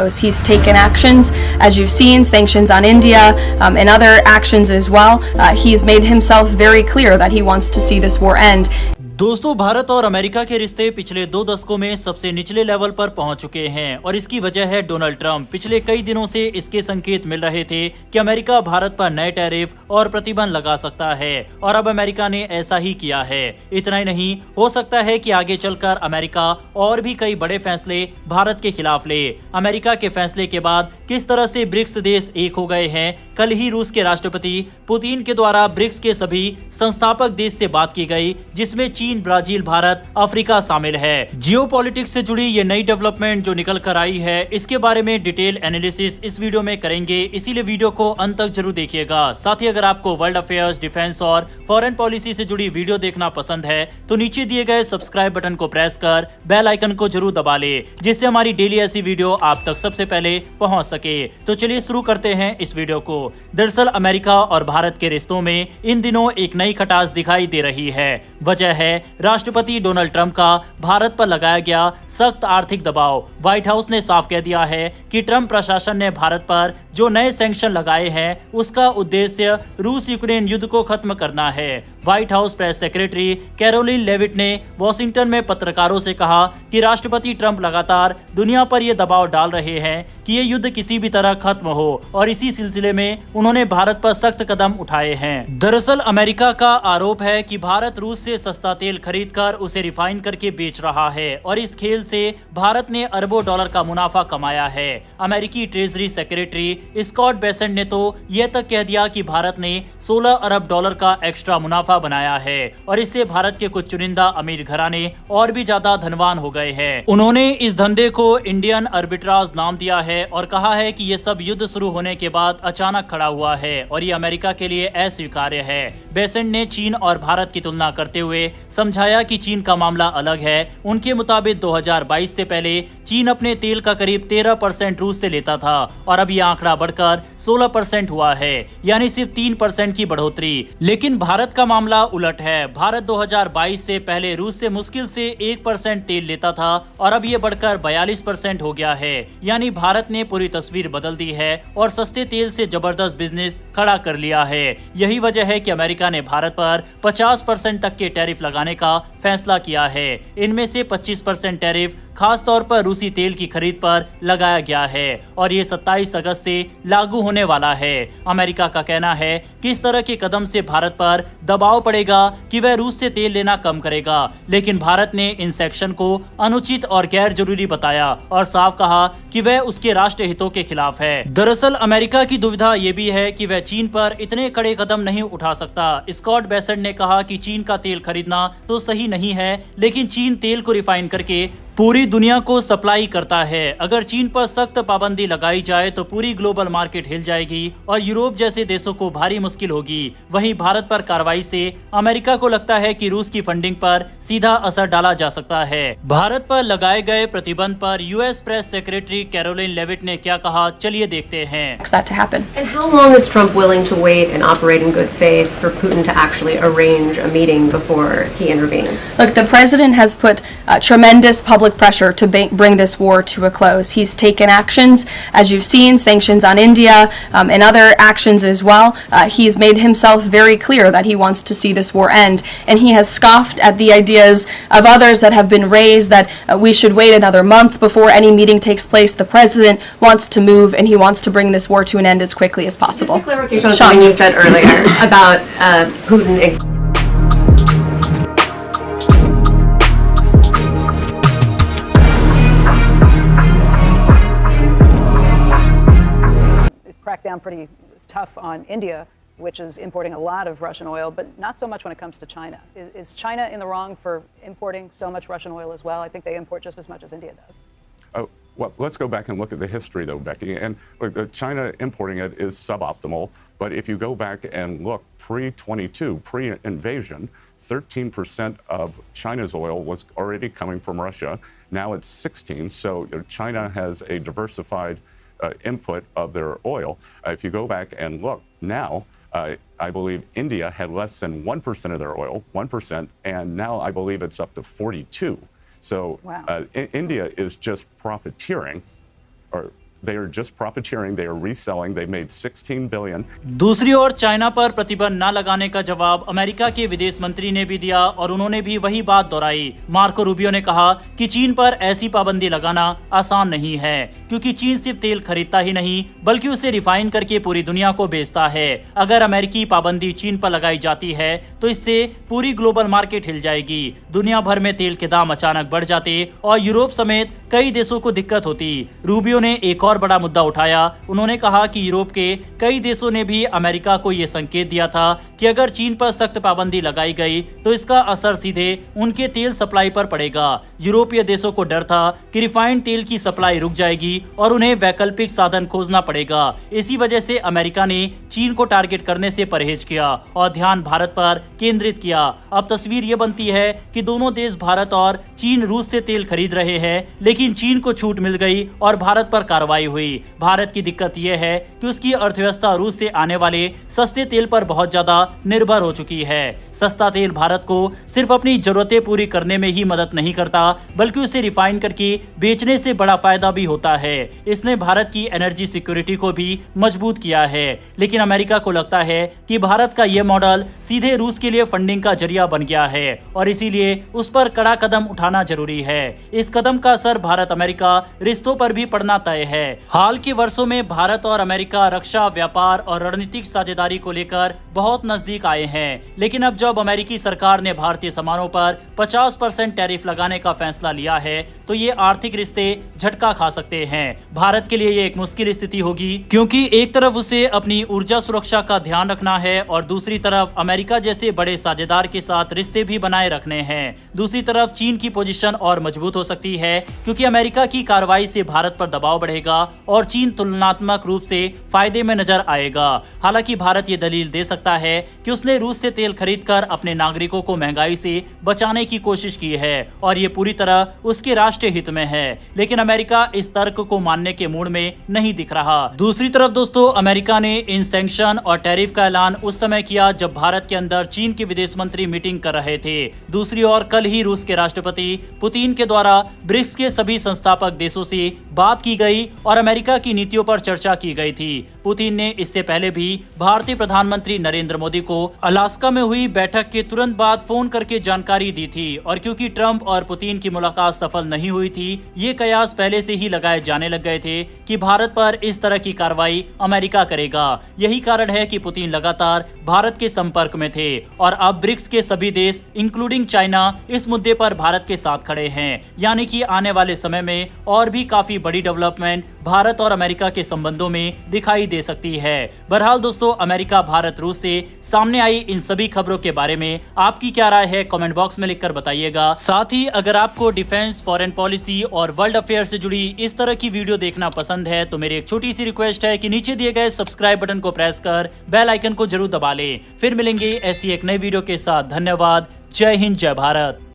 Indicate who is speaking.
Speaker 1: close. He's taken actions, as you've seen, sanctions on India and other actions as well. He's made himself very clear that he wants to see this war end.
Speaker 2: दोस्तों, भारत और America के रिश्ते पिछले 2 दशकों में सबसे निचले level पर पहुंच चुके हैं और इसकी वजह है डोनाल्ड ट्रंप। पिछले कई दिनों से इसके संकेत मिल रहे थे कि अमेरिका भारत पर नए टैरिफ और प्रतिबंध लगा सकता है और अब अमेरिका ने ऐसा ही किया है। इतना ही नहीं, हो सकता है कि आगे चलकर अमेरिका और भी कई बड़े फैसले भारत के खिलाफ ले। अमेरिका के फैसले के बाद किस तरह से ब्रिक्स देश एक हो गए हैं। कल ही रूस के राष्ट्रपति पुतिन के द्वारा ब्रिक्स के सभी संस्थापक देश से बात की गई, जिसमें चीन, ब्राजील, भारत, अफ्रीका शामिल है। जियोपॉलिटिक्स से जुड़ी ये नई डेवलपमेंट जो निकल कर आई है, इसके बारे में डिटेल एनालिसिस इस वीडियो में करेंगे, इसीलिए वीडियो को अंत तक जरूर देखिएगा। साथ ही अगर आपको वर्ल्ड अफेयर्स, डिफेंस और फॉरेन पॉलिसी से जुड़ी वीडियो देखना पसंद है तो नीचे दिए गए सब्सक्राइब बटन को प्रेस कर बेल आइकन को जरूर दबा ले, जिससे हमारी डेली ऐसी वीडियो आप तक सबसे पहले पहुंच सके। तो चलिए शुरू करते हैं इस वीडियो को। दरअसल अमेरिका और भारत के रिश्तों में इन दिनों एक नई खटास दिखाई दे रही है। वजह है राष्ट्रपति डोनाल्ड ट्रंप का भारत पर लगाया गया सख्त आर्थिक दबाव। व्हाइट हाउस ने साफ कह दिया है कि ट्रंप प्रशासन ने भारत पर जो नए सैंक्शन लगाए हैं उसका उद्देश्य रूस यूक्रेन युद्ध को खत्म करना है। White house press secretary Karoline Leavitt ने वॉशिंगटन में पत्रकारों से कहा कि राष्ट्रपति ट्रंप लगातार दुनिया पर यह दबाव डाल रहे हैं कि ये युद्ध किसी भी तरह खत्म हो और इसी सिलसिले में उन्होंने भारत पर सख्त कदम उठाए हैं। दरअसल अमेरिका का आरोप है कि भारत रूस से सस्ता तेल खरीदकर उसे रिफाइन करके बेच रहा है और इस खेल से भारत ने अरबों डॉलर का मुनाफा कमाया है। अमेरिकी ट्रेजरी सेक्रेटरी स्कॉट बेसेंट ने तो यह तक कह दिया कि भारत ने 16 अरब डॉलर का एक्स्ट्रा मुनाफा बनाया है और इससे भारत के कुछ चुनिंदा अमीर घराने और भी ज्यादा धनवान हो गए हैं। उन्होंने इस धंधे को इंडियन आर्बिट्राज नाम दिया है और कहा है कि यह सब युद्ध शुरू होने के बाद अचानक खड़ा हुआ है और ये अमेरिका के लिए अस्वीकार्य है। बेसेंट ने चीन और भारत की तुलना करते हुए समझाया कि चीन का मामला अलग है। उनके मुताबिक 2022 से पहले चीन अपने तेल का करीब 13% रूस से लेता था और अब यह आंकड़ा बढ़कर 16% हुआ है, यानी सिर्फ 3% की बढ़ोतरी। लेकिन भारत का मामला उलट है। भारत 2022 से पहले रूस से मुश्किल से 1% तेल लेता था और अब यह बढ़कर 42% हो गया है, यानी भारत ने पूरी तस्वीर बदल दी है और सस्ते तेल से जबरदस्त बिजनेस खड़ा कर लिया है। यही वजह है कि अमेरिका ने भारत पर 50% तक के टैरिफ लगाने का फैसला किया है। इनमें से 25% टैरिफ खास तौर पर रूसी तेल की खरीद पर लगाया गया है और ये 27 अगस्त से लागू होने वाला है। अमेरिका का कहना है कि इस तरह के कदम से भारत पर दबाव पड़ेगा कि वह रूस से तेल लेना कम करेगा, लेकिन भारत ने इन सेक्शन को अनुचित और गैर जरूरी बताया और साफ कहा कि वह उसके राष्ट्र हितों के खिलाफ है। दरअसल अमेरिका की दुविधा ये भी है कि वह चीन पर इतने कड़े कदम नहीं उठा सकता। स्कॉट बेसेंट ने कहा कि चीन का तेल खरीदना तो सही नहीं है, लेकिन चीन तेल को रिफाइन करके पूरी दुनिया को सप्लाई करता है। अगर चीन पर सख्त पाबंदी लगाई जाए तो पूरी ग्लोबल मार्केट हिल जाएगी और यूरोप जैसे देशों को भारी मुश्किल होगी। वहीं भारत पर कार्रवाई से अमेरिका को लगता है कि रूस की फंडिंग पर सीधा असर डाला जा सकता है। भारत पर लगाए गए प्रतिबंध पर US press secretary Karoline Leavitt ने क्या कहा, चलिए देखते हैं।
Speaker 3: And how long is Trump willing to wait and operate in good faith for Putin to actually arrange a meeting before he intervenes?
Speaker 1: Look, the president has put tremendous public pressure to bring this war to a close. He's taken actions, as you've seen, sanctions on India and other actions as well. He's made himself very clear that he wants to see this war end, and he has scoffed at the ideas of others that have been raised that we should wait another month before any meeting takes place. The president wants to move, and he wants to bring this war to an end as quickly as possible.
Speaker 3: Just a clarification on something you said earlier about Putin.
Speaker 4: Cracked down pretty tough on India, which is importing a lot of Russian oil, but not so much when it comes to China. Is China in the wrong for importing so much Russian oil as well? I think they import just as much as India does.
Speaker 5: Oh, well, let's go back and look at the history, though, Becky. And look, China importing it is suboptimal. But if you go back and look pre-22, pre-invasion, 13% of China's oil was already coming from Russia. Now it's 16. So China has a diversified input of their oil. If you go back and look now, I believe India had less than 1% of their oil, 1%, and now I believe it's up to 42. So
Speaker 4: wow.
Speaker 5: India is just profiteering, or They are just profiteering. They are reselling. They made $16 billion.
Speaker 2: दूसरी ओर China पर प्रतिबंध न लगाने का जवाब America के विदेश मंत्री ने भी दिया और उन्होंने भी वही बात दोहराई। मार्को रूबियो ने कहा कि चीन पर ऐसी पाबंदी लगाना आसान नहीं है, क्योंकि चीन सिर्फ तेल खरीदता ही नहीं बल्कि उसे रिफाइन करके पूरी दुनिया को बेचता है। अगर अमेरिकी पाबंदी चीन पर लगाई जाती है तो इससे पूरी ग्लोबल मार्केट हिल जाएगी, दुनिया भर में तेल के दाम अचानक बढ़ जाते और यूरोप समेत कई देशों को दिक्कत होती। रूबियो ने एक और बड़ा मुद्दा उठाया। उन्होंने कहा कि यूरोप के कई देशों ने भी अमेरिका को यह संकेत दिया था कि अगर चीन पर सख्त पाबंदी लगाई गई तो इसका असर सीधे उनके तेल सप्लाई पर पड़ेगा। यूरोपीय देशों को डर था कि रिफाइंड तेल की सप्लाई रुक जाएगी और उन्हें वैकल्पिक साधन खोजना पड़ेगा। इसी वजह से अमेरिका ने चीन को टारगेट करने से परहेज किया और ध्यान भारत पर केंद्रित किया। अब तस्वीर ये बनती है कि दोनों देश भारत और चीन रूस से तेल खरीद रहे हैं, लेकिन चीन को छूट मिल गई और भारत पर कार्रवाई हुई। भारत की दिक्कत यह है कि उसकी अर्थव्यवस्था रूस से आने वाले सस्ते तेल पर बहुत ज्यादा निर्भर हो चुकी है। सस्ता तेल भारत को सिर्फ अपनी जरूरतें पूरी करने में ही मदद नहीं करता, बल्कि उसे रिफाइन करके बेचने से बड़ा फायदा भी होता है। इसने भारत की एनर्जी सिक्योरिटी को भी मजबूत किया है। लेकिन अमेरिका को लगता है कि भारत का यह मॉडल सीधे रूस के लिए फंडिंग का जरिया बन गया है और इसीलिए उस पर कड़ा कदम उठाना जरूरी है। इस कदम का असर भारत अमेरिका रिश्तों पर भी पड़ना तय है। हाल के वर्षों में भारत और अमेरिका रक्षा, व्यापार और रणनीतिक साझेदारी को लेकर बहुत नजदीक आए हैं, लेकिन अब जब अमेरिकी सरकार ने भारतीय सामानों पर 50% टैरिफ लगाने का फैसला लिया है तो ये आर्थिक रिश्ते झटका खा सकते हैं। भारत के लिए ये एक मुश्किल स्थिति होगी, क्योंकि एक तरफ उसे अपनी ऊर्जा सुरक्षा का ध्यान रखना है और दूसरी तरफ अमेरिका जैसे बड़े साझेदार के साथ रिश्ते भी बनाए रखने हैं। दूसरी तरफ चीन की पोजीशन और मजबूत हो सकती है, क्योंकि अमेरिका की कार्रवाई से भारत पर दबाव बढ़ेगा और चीन तुलनात्मक रूप से फायदे में नजर आएगा। हालांकि भारत ये दलील दे सकता है कि उसने रूस से तेल खरीदकर अपने नागरिकों को महंगाई से बचाने की कोशिश की है और ये पूरी तरह उसके राष्ट्रीय हित में है, लेकिन अमेरिका इस तर्क को मानने के मूड में नहीं दिख रहा। दूसरी तरफ दोस्तों, अमेरिका ने इन सैंक्शन और टैरिफ का ऐलान उस समय किया जब भारत के अंदर चीन के विदेश मंत्री मीटिंग कर रहे थे। दूसरी ओर कल ही रूस के राष्ट्रपति पुतिन के द्वारा ब्रिक्स के सभी संस्थापक देशों से बात की गई और अमेरिका की नीतियों पर चर्चा की गई थी। पुतिन ने इससे पहले भी भारतीय प्रधानमंत्री नरेंद्र मोदी को अलास्का में हुई बैठक के तुरंत बाद फोन करके जानकारी दी थी और क्योंकि ट्रंप और पुतिन की मुलाकात सफल नहीं हुई थी, ये कयास पहले से ही लगाए जाने लग गए थे कि भारत पर इस तरह की कार्रवाई अमेरिका करेगा। यही कारण है कि पुतिन लगातार भारत के संपर्क में थे और अब ब्रिक्स के सभी देश इंक्लूडिंग चाइना इस मुद्दे पर भारत के साथ खड़े हैं। यानी कि आने वाले समय में और भी काफी बड़ी डेवलपमेंट भारत और अमेरिका के संबंधों में दिखाई दे सकती है। बहरहाल दोस्तों, अमेरिका भारत रूस से सामने आई इन सभी खबरों के बारे में आपकी क्या राय है, कमेंट बॉक्स में लिखकर बताइएगा। साथ ही अगर आपको डिफेंस, फॉरेन पॉलिसी और वर्ल्ड अफेयर से जुड़ी इस तरह की वीडियो देखना पसंद है तो मेरी एक छोटी सी रिक्वेस्ट है कि नीचे दिए गए सब्सक्राइब बटन को प्रेस कर बेल आइकन को जरूर दबा लें। फिर मिलेंगे ऐसी एक नई वीडियो के साथ। धन्यवाद। जय हिंद, जय भारत।